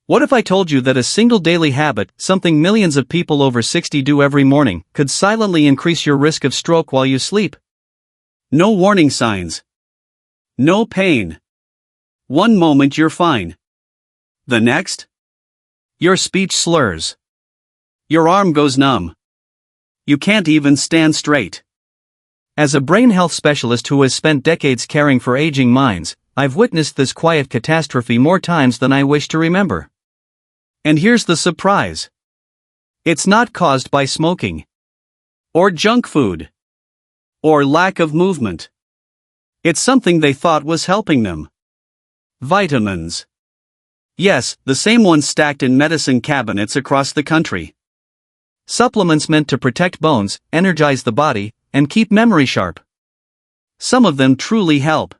What if I told you that a single daily habit, something millions of people over 60 do every morning, could silently increase your risk of stroke while you sleep? No warning signs. No pain. One moment you're fine. The next? Your speech slurs. Your arm goes numb. You can't even stand straight. As a brain health specialist who has spent decades caring for aging minds, I've witnessed this quiet catastrophe more times than I wish to remember. And here's the surprise. It's not caused by smoking. Or junk food. Or lack of movement. It's something they thought was helping them. Vitamins. Yes, the same ones stacked in medicine cabinets across the country. Supplements meant to protect bones, energize the body, and keep memory sharp. Some of them truly help.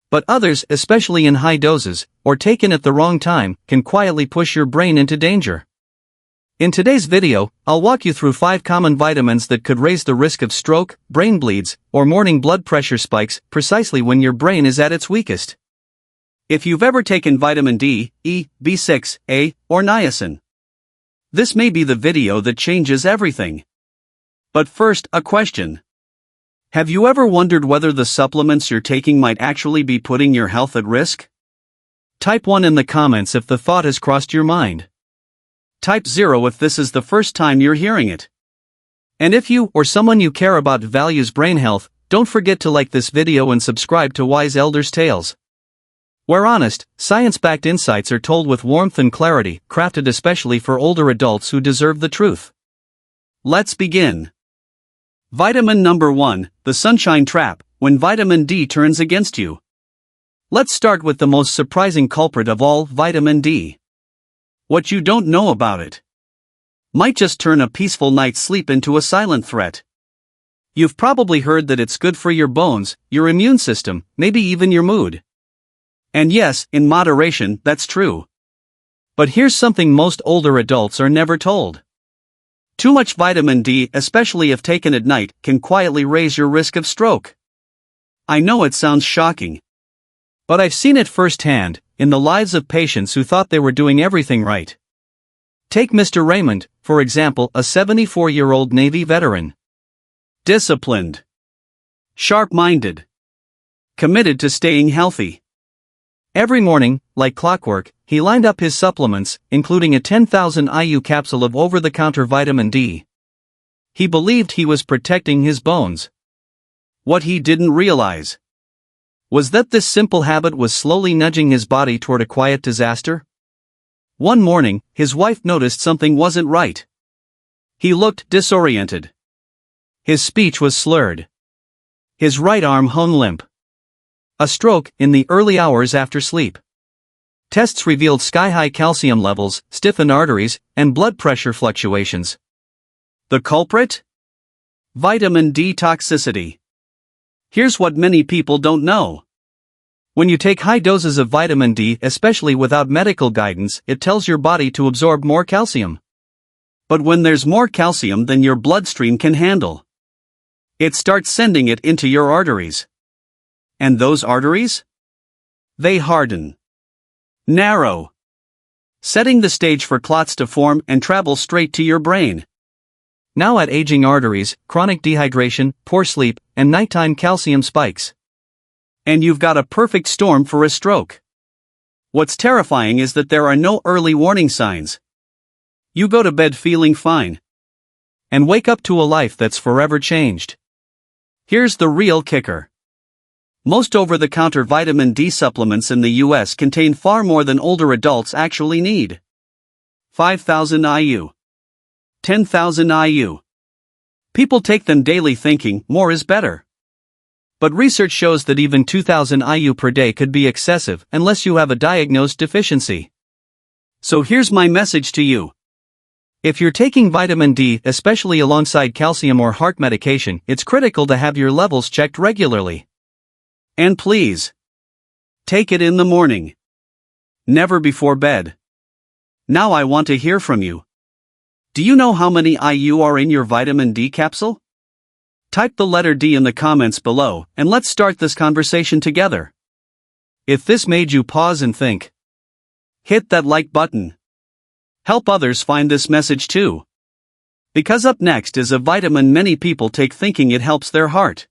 But others, especially in high doses, or taken at the wrong time, can quietly push your brain into danger. In today's video, I'll walk you through 5 common vitamins that could raise the risk of stroke, brain bleeds, or morning blood pressure spikes, precisely when your brain is at its weakest. If you've ever taken vitamin D, E, B6, A, or niacin, this may be the video that changes everything. But first, a question. Have you ever wondered whether the supplements you're taking might actually be putting your health at risk? Type 1 in the comments if the thought has crossed your mind. Type 0 if this is the first time you're hearing it. And if you or someone you care about values brain health, don't forget to like this video and subscribe to Wise Elders' Tales. Where honest, science-backed insights are told with warmth and clarity, crafted especially for older adults who deserve the truth. Let's begin. Vitamin number 1, the sunshine trap, when vitamin D turns against you. Let's start with the most surprising culprit of all, vitamin D. What you don't know about it might just turn a peaceful night's sleep into a silent threat. You've probably heard that it's good for your bones, your immune system, maybe even your mood. And yes, in moderation, that's true. But here's something most older adults are never told. Too much vitamin D, especially if taken at night, can quietly raise your risk of stroke. I know it sounds shocking. But I've seen it firsthand, in the lives of patients who thought they were doing everything right. Take Mr. Raymond, for example, a 74-year-old Navy veteran. Disciplined. Sharp-minded. Committed to staying healthy. Every morning, like clockwork, he lined up his supplements, including a 10,000 IU capsule of over-the-counter vitamin D. He believed he was protecting his bones. What he didn't realize was that this simple habit was slowly nudging his body toward a quiet disaster. One morning, his wife noticed something wasn't right. He looked disoriented. His speech was slurred. His right arm hung limp. A stroke in the early hours after sleep. Tests revealed sky-high calcium levels, stiffened arteries, and blood pressure fluctuations. The culprit? Vitamin D toxicity. Here's what many people don't know. When you take high doses of vitamin D, especially without medical guidance, it tells your body to absorb more calcium. But when there's more calcium than your bloodstream can handle, it starts sending it into your arteries. And those arteries? They harden. Narrow. Setting the stage for clots to form and travel straight to your brain. Now add aging arteries, chronic dehydration, poor sleep, and nighttime calcium spikes. And you've got a perfect storm for a stroke. What's terrifying is that there are no early warning signs. You go to bed feeling fine. And wake up to a life that's forever changed. Here's the real kicker. Most over-the-counter vitamin D supplements in the US contain far more than older adults actually need. 5,000 IU. 10,000 IU. People take them daily thinking more is better. But research shows that even 2,000 IU per day could be excessive unless you have a diagnosed deficiency. So here's my message to you. If you're taking vitamin D, especially alongside calcium or heart medication, it's critical to have your levels checked regularly. And please, take it in the morning. Never before bed. Now I want to hear from you. Do you know how many IU are in your vitamin D capsule? Type the letter D in the comments below, and let's start this conversation together. If this made you pause and think, Hit that like button. Help others find this message too. Because up next is a vitamin many people take thinking it helps their heart.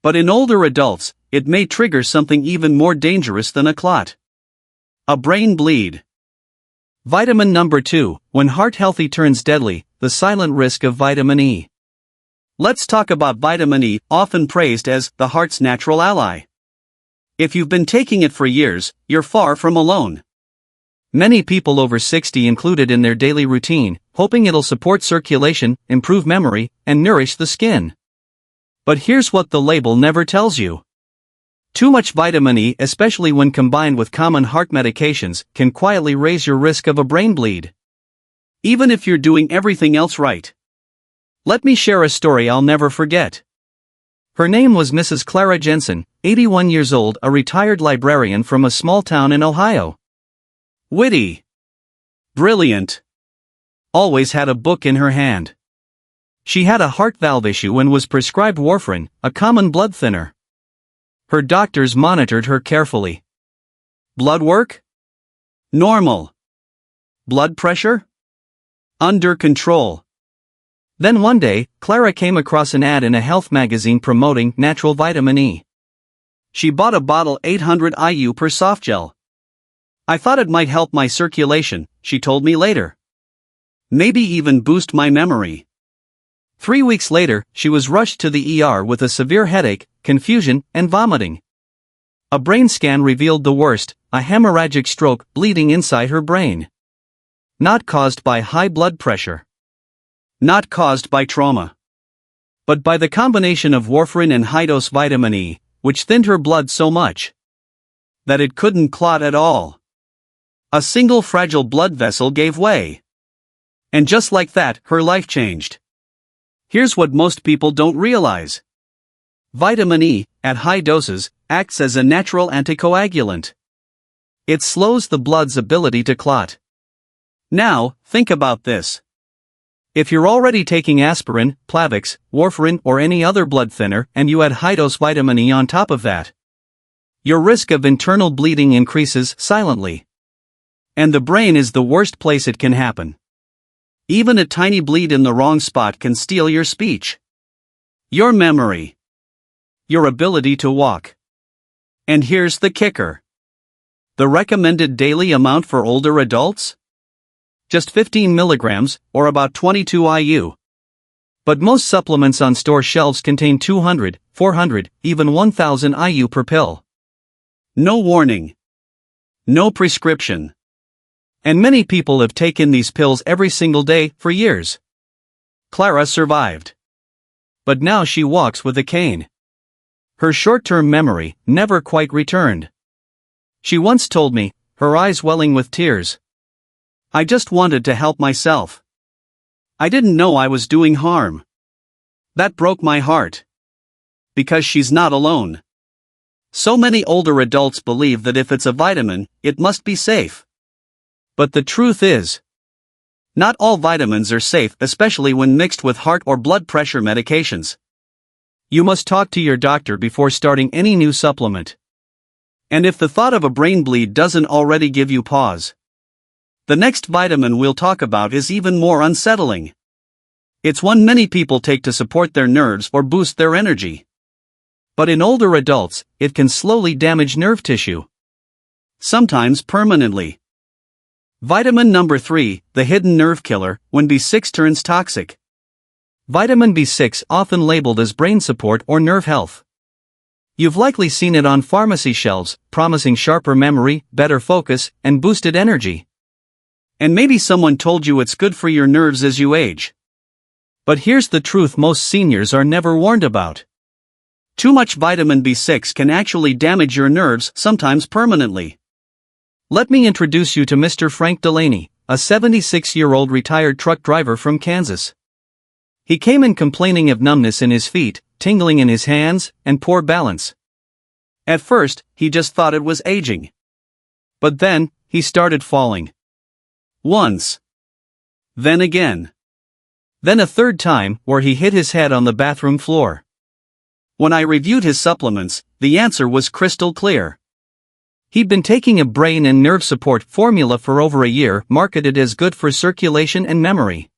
But in older adults, it may trigger something even more dangerous than a clot. A brain bleed. Vitamin number 2, when heart healthy turns deadly, the silent risk of vitamin E. Let's talk about vitamin E, often praised as the heart's natural ally. If you've been taking it for years, you're far from alone. Many people over 60 include it in their daily routine, hoping it'll support circulation, improve memory, and nourish the skin. But here's what the label never tells you. Too much vitamin E, especially when combined with common heart medications, can quietly raise your risk of a brain bleed. Even if you're doing everything else right. Let me share a story I'll never forget. Her name was Mrs. Clara Jensen, 81 years old, a retired librarian from a small town in Ohio. Witty. Brilliant. Always had a book in her hand. She had a heart valve issue and was prescribed warfarin, a common blood thinner. Her doctors monitored her carefully. Blood work? Normal. Blood pressure? Under control. Then one day, Clara came across an ad in a health magazine promoting natural vitamin E. She bought a bottle 800 IU per soft gel. I thought it might help my circulation, she told me later. Maybe even boost my memory. 3 weeks later, she was rushed to the ER with a severe headache, confusion, and vomiting. A brain scan revealed the worst, a hemorrhagic stroke bleeding inside her brain. Not caused by high blood pressure. Not caused by trauma. But by the combination of warfarin and high-dose vitamin E, which thinned her blood so much that it couldn't clot at all. A single fragile blood vessel gave way. And just like that, her life changed. Here's what most people don't realize. Vitamin E, at high doses, acts as a natural anticoagulant. It slows the blood's ability to clot. Now, think about this. If you're already taking aspirin, Plavix, warfarin, or any other blood thinner, and you add high-dose vitamin E on top of that, your risk of internal bleeding increases silently. And the brain is the worst place it can happen. Even a tiny bleed in the wrong spot can steal your speech, your memory, your ability to walk. And here's the kicker. The recommended daily amount for older adults? Just 15 milligrams, or about 22 IU. But most supplements on store shelves contain 200, 400, even 1000 IU per pill. No warning. No prescription. And many people have taken these pills every single day for years. Clara survived. But now she walks with a cane. Her short-term memory never quite returned. She once told me, her eyes welling with tears, "I just wanted to help myself. I didn't know I was doing harm." That broke my heart. Because she's not alone. So many older adults believe that if it's a vitamin, it must be safe. But the truth is, not all vitamins are safe, especially when mixed with heart or blood pressure medications. You must talk to your doctor before starting any new supplement. And if the thought of a brain bleed doesn't already give you pause, the next vitamin we'll talk about is even more unsettling. It's one many people take to support their nerves or boost their energy. But in older adults, it can slowly damage nerve tissue. Sometimes permanently. Vitamin number 3, the hidden nerve killer, when B6 turns toxic. Vitamin B6, often labeled as brain support or nerve health. You've likely seen it on pharmacy shelves, promising sharper memory, better focus, and boosted energy. And maybe someone told you it's good for your nerves as you age. But here's the truth most seniors are never warned about. Too much vitamin B6 can actually damage your nerves, sometimes permanently. Let me introduce you to Mr. Frank Delaney, a 76-year-old retired truck driver from Kansas. He came in complaining of numbness in his feet, tingling in his hands, and poor balance. At first, he just thought it was aging. But then, he started falling. Once. Then again. Then a third time, where he hit his head on the bathroom floor. When I reviewed his supplements, the answer was crystal clear. He'd been taking a brain and nerve support formula for over a year, marketed as good for circulation and memory.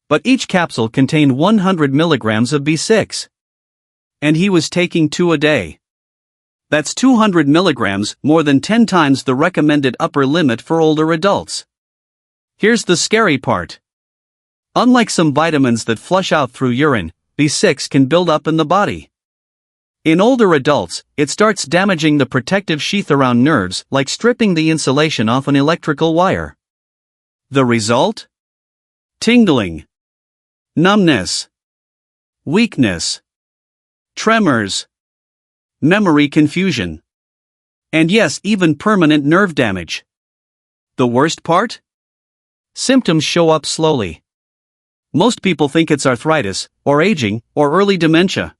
But each capsule contained 100 milligrams of B6. And he was taking 2 a day. That's 200 milligrams, more than 10 times the recommended upper limit for older adults. Here's the scary part. Unlike some vitamins that flush out through urine, B6 can build up in the body. In older adults, it starts damaging the protective sheath around nerves, like stripping the insulation off an electrical wire. The result? Tingling, numbness, weakness, tremors, memory confusion, and yes, even permanent nerve damage. The worst part? Symptoms show up slowly. Most people think it's arthritis, or aging, or early dementia.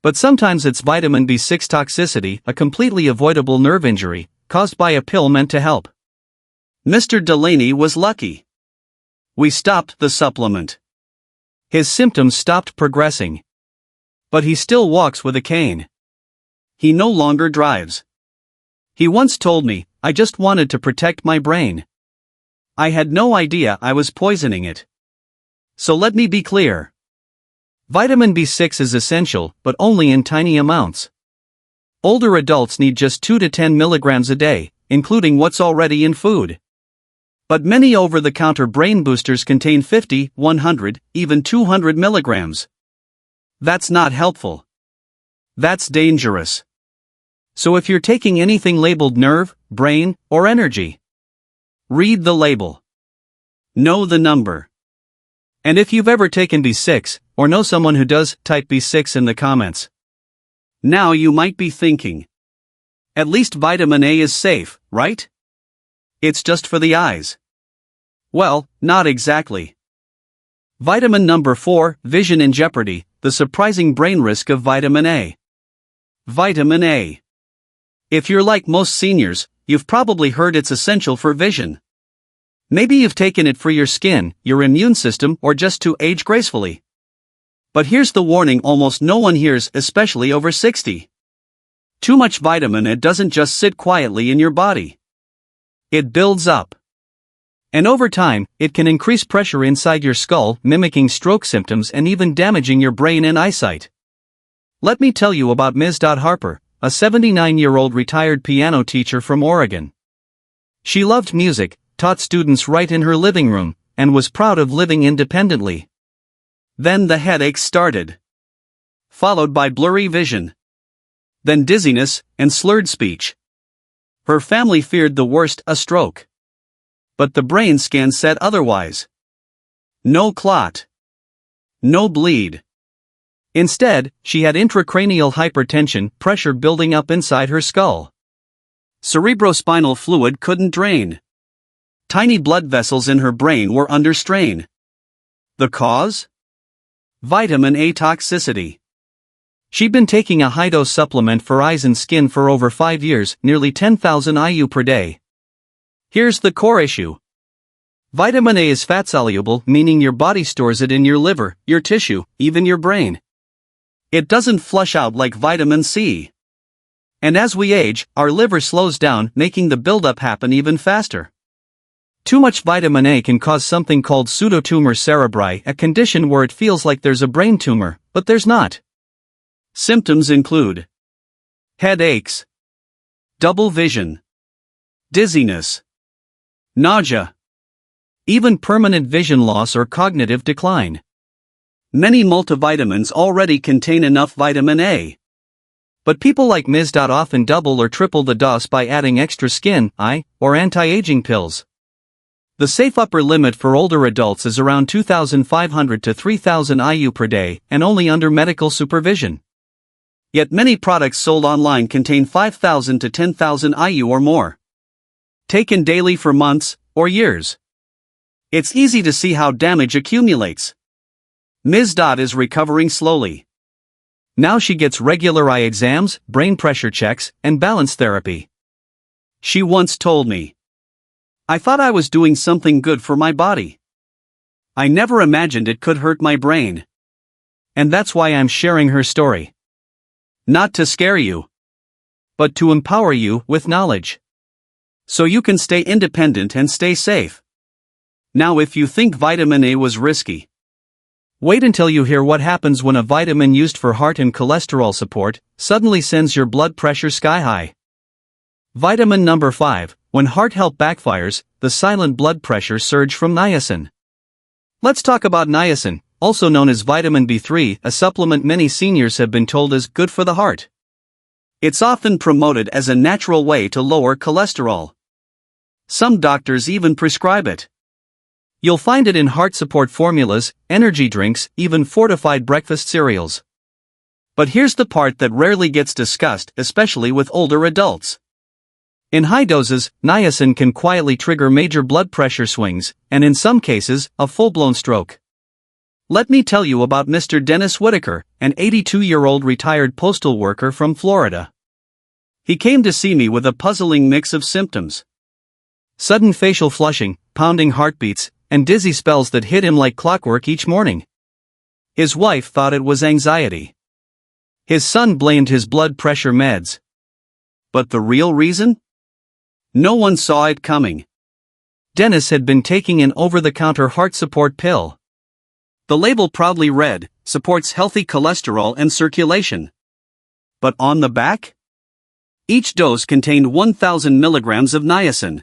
But sometimes it's vitamin B6 toxicity, a completely avoidable nerve injury, caused by a pill meant to help. Mr. Delaney was lucky. We stopped the supplement. His symptoms stopped progressing. But he still walks with a cane. He no longer drives. He once told me, "I just wanted to protect my brain. I had no idea I was poisoning it." So let me be clear. Vitamin B6 is essential, but only in tiny amounts. Older adults need just 2 to 10 milligrams a day, including what's already in food. But many over-the-counter brain boosters contain 50, 100, even 200 milligrams. That's not helpful. That's dangerous. So if you're taking anything labeled nerve, brain, or energy, read the label. Know the number. And if you've ever taken B6, or know someone who does, type B6 in the comments. Now you might be thinking, at least vitamin A is safe, right? It's just for the eyes. Well, not exactly. Vitamin number 4, vision in jeopardy, the surprising brain risk of vitamin A. Vitamin A. If you're like most seniors, you've probably heard it's essential for vision. Maybe you've taken it for your skin, your immune system, or just to age gracefully. But here's the warning almost no one hears, especially over 60. Too much vitamin A doesn't just sit quietly in your body. It builds up. And over time, it can increase pressure inside your skull, mimicking stroke symptoms and even damaging your brain and eyesight. Let me tell you about Ms. Harper, a 79-year-old retired piano teacher from Oregon. She loved music, taught students right in her living room, and was proud of living independently. Then the headaches started. Followed by blurry vision. Then dizziness and slurred speech. Her family feared the worst, a stroke. But the brain scan said otherwise. No clot. No bleed. Instead, she had intracranial hypertension, pressure building up inside her skull. Cerebrospinal fluid couldn't drain. Tiny blood vessels in her brain were under strain. The cause? Vitamin A toxicity. She'd been taking a high-dose supplement for eyes and skin for over 5 years, nearly 10,000 IU per day. Here's the core issue. Vitamin A is fat-soluble, meaning your body stores it in your liver, your tissue, even your brain. It doesn't flush out like vitamin C. And as we age, our liver slows down, making the buildup happen even faster. Too much vitamin A can cause something called pseudotumor cerebri, a condition where it feels like there's a brain tumor, but there's not. Symptoms include headaches, double vision, dizziness, nausea, even permanent vision loss or cognitive decline. Many multivitamins already contain enough vitamin A. But people like Ms. often double or triple the dose by adding extra skin, eye, or anti-aging pills. The safe upper limit for older adults is around 2,500 to 3,000 IU per day, and only under medical supervision. Yet many products sold online contain 5,000 to 10,000 IU or more. Taken daily for months, or years. It's easy to see how damage accumulates. Ms. is recovering slowly. Now she gets regular eye exams, brain pressure checks, and balance therapy. She once told me, "I thought I was doing something good for my body. I never imagined it could hurt my brain." And that's why I'm sharing her story. Not to scare you, but to empower you with knowledge. So you can stay independent and stay safe. Now if you think vitamin A was risky, wait until you hear what happens when a vitamin used for heart and cholesterol support suddenly sends your blood pressure sky high. Vitamin number 5, when heart health backfires, the silent blood pressure surge from niacin. Let's talk about niacin, also known as vitamin B3, a supplement many seniors have been told is good for the heart. It's often promoted as a natural way to lower cholesterol. Some doctors even prescribe it. You'll find it in heart support formulas, energy drinks, even fortified breakfast cereals. But here's the part that rarely gets discussed, especially with older adults. In high doses, niacin can quietly trigger major blood pressure swings, and in some cases, a full-blown stroke. Let me tell you about Mr. Dennis Whitaker, an 82-year-old retired postal worker from Florida. He came to see me with a puzzling mix of symptoms. Sudden facial flushing, pounding heartbeats, and dizzy spells that hit him like clockwork each morning. His wife thought it was anxiety. His son blamed his blood pressure meds. But the real reason? No one saw it coming. Dennis had been taking an over-the-counter heart support pill. The label proudly read, supports healthy cholesterol and circulation. But on the back? Each dose contained 1,000 milligrams of niacin.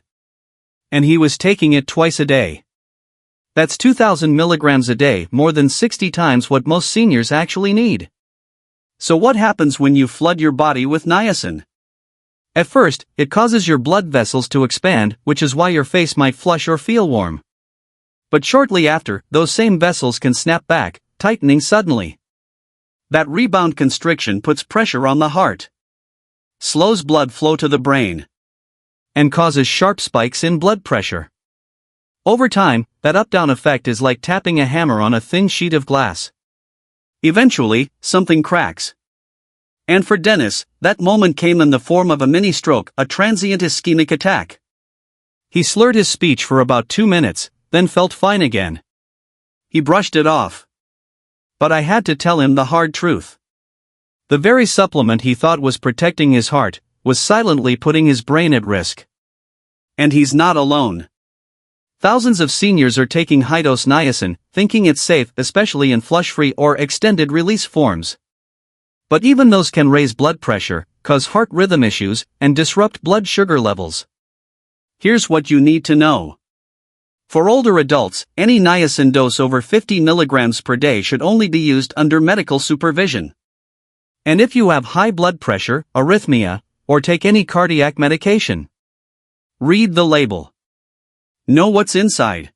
And he was taking it twice a day. That's 2,000 milligrams a day, more than 60 times what most seniors actually need. So what happens when you flood your body with niacin? At first, it causes your blood vessels to expand, which is why your face might flush or feel warm. But shortly after, those same vessels can snap back, tightening suddenly. That rebound constriction puts pressure on the heart, slows blood flow to the brain, and causes sharp spikes in blood pressure. Over time, that up-down effect is like tapping a hammer on a thin sheet of glass. Eventually, something cracks. And for Dennis, that moment came in the form of a mini-stroke, a transient ischemic attack. He slurred his speech for about 2 minutes, then felt fine again. He brushed it off. But I had to tell him the hard truth. The very supplement he thought was protecting his heart was silently putting his brain at risk. And he's not alone. Thousands of seniors are taking high-dose niacin, thinking it's safe, especially in flush-free or extended-release forms. But even those can raise blood pressure, cause heart rhythm issues, and disrupt blood sugar levels. Here's what you need to know. For older adults, any niacin dose over 50 milligrams per day should only be used under medical supervision. And if you have high blood pressure, arrhythmia, or take any cardiac medication, read the label. Know what's inside.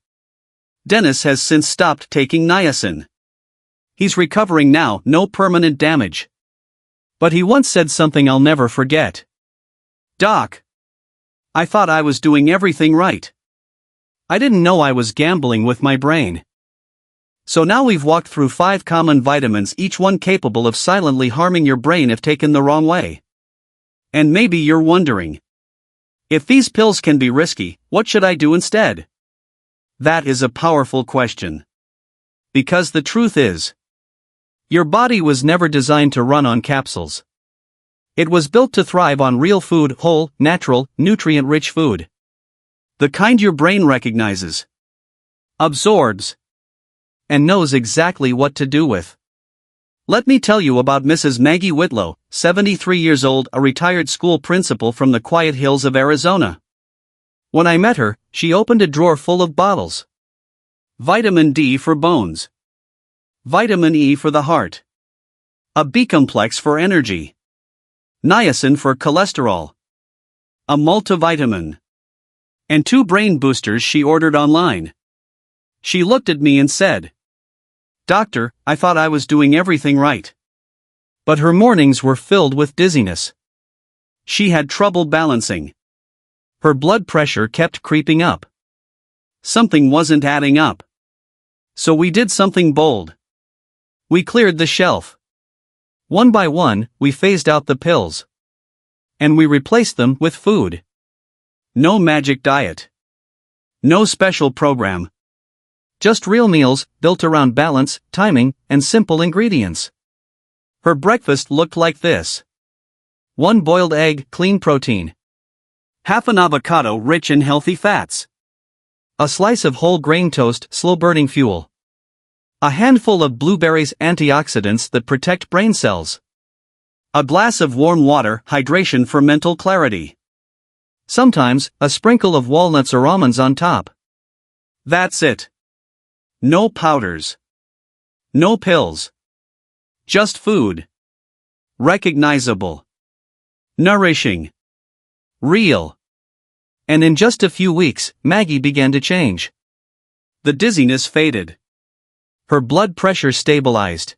Dennis has since stopped taking niacin. He's recovering now, no permanent damage. But he once said something I'll never forget. "Doc, I thought I was doing everything right. I didn't know I was gambling with my brain." So now we've walked through 5 common vitamins, each one capable of silently harming your brain if taken the wrong way. And maybe you're wondering, if these pills can be risky, what should I do instead? That is a powerful question. Because the truth is, your body was never designed to run on capsules. It was built to thrive on real food, whole, natural, nutrient-rich food. The kind your brain recognizes, absorbs, and knows exactly what to do with. Let me tell you about Mrs. Maggie Whitlow, 73 years old, a retired school principal from the quiet hills of Arizona. When I met her, she opened a drawer full of bottles. Vitamin D for bones. Vitamin E for the heart. A B-complex for energy. Niacin for cholesterol. A multivitamin. And 2 brain boosters she ordered online. She looked at me and said, "Doctor, I thought I was doing everything right." But her mornings were filled with dizziness. She had trouble balancing. Her blood pressure kept creeping up. Something wasn't adding up. So we did something bold. We cleared the shelf. One by one, we phased out the pills. And we replaced them with food. No magic diet. No special program. Just real meals, built around balance, timing, and simple ingredients. Her breakfast looked like this. 1 boiled egg, clean protein. Half an avocado, rich in healthy fats. A slice of whole grain toast, slow burning fuel. A handful of blueberries, antioxidants that protect brain cells. A glass of warm water, hydration for mental clarity. Sometimes, a sprinkle of walnuts or almonds on top. That's it. No powders. No pills. Just food. Recognizable. Nourishing. Real. And in just a few weeks, Maggie began to change. The dizziness faded. Her blood pressure stabilized.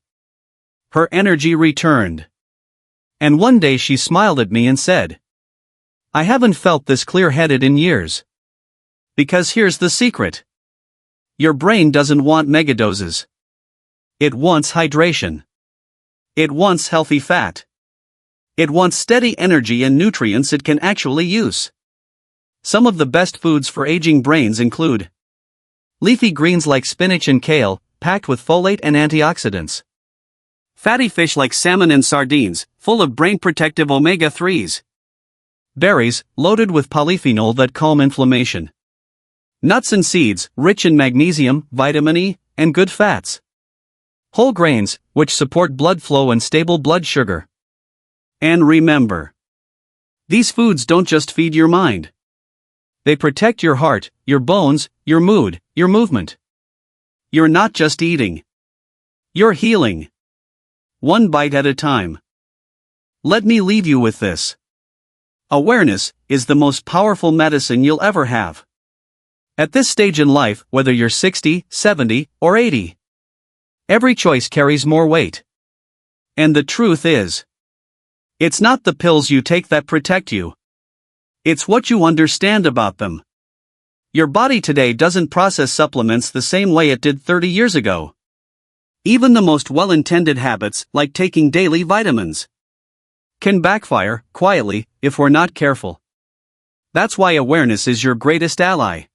Her energy returned. And one day she smiled at me and said, "I haven't felt this clear-headed in years." Because here's the secret. Your brain doesn't want megadoses. It wants hydration. It wants healthy fat. It wants steady energy and nutrients it can actually use. Some of the best foods for aging brains include leafy greens like spinach and kale, packed with folate and antioxidants. Fatty fish like salmon and sardines, full of brain-protective omega-3s. Berries, loaded with polyphenol that calm inflammation. Nuts and seeds, rich in magnesium, vitamin E, and good fats. Whole grains, which support blood flow and stable blood sugar. And remember, these foods don't just feed your mind. They protect your heart, your bones, your mood, your movement. You're not just eating. You're healing. One bite at a time. Let me leave you with this. Awareness is the most powerful medicine you'll ever have. At this stage in life, whether you're 60, 70, or 80, every choice carries more weight. And the truth is, it's not the pills you take that protect you. It's what you understand about them. Your body today doesn't process supplements the same way it did 30 years ago. Even the most well-intended habits, like taking daily vitamins, can backfire, quietly, if we're not careful. That's why awareness is your greatest ally.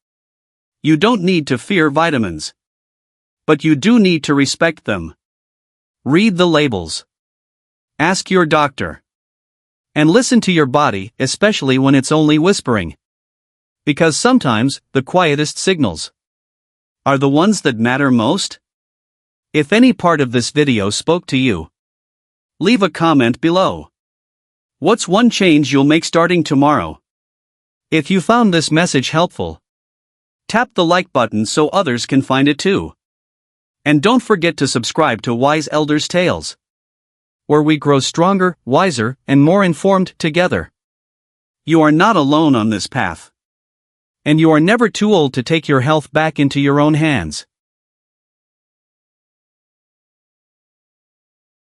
You don't need to fear vitamins. But you do need to respect them. Read the labels. Ask your doctor. And listen to your body, especially when it's only whispering. Because sometimes, the quietest signals are the ones that matter most. If any part of this video spoke to you, leave a comment below. What's one change you'll make starting tomorrow? If you found this message helpful, tap the like button so others can find it too. And don't forget to subscribe to Wise Elders Tales, where we grow stronger, wiser, and more informed together. You are not alone on this path. And you are never too old to take your health back into your own hands.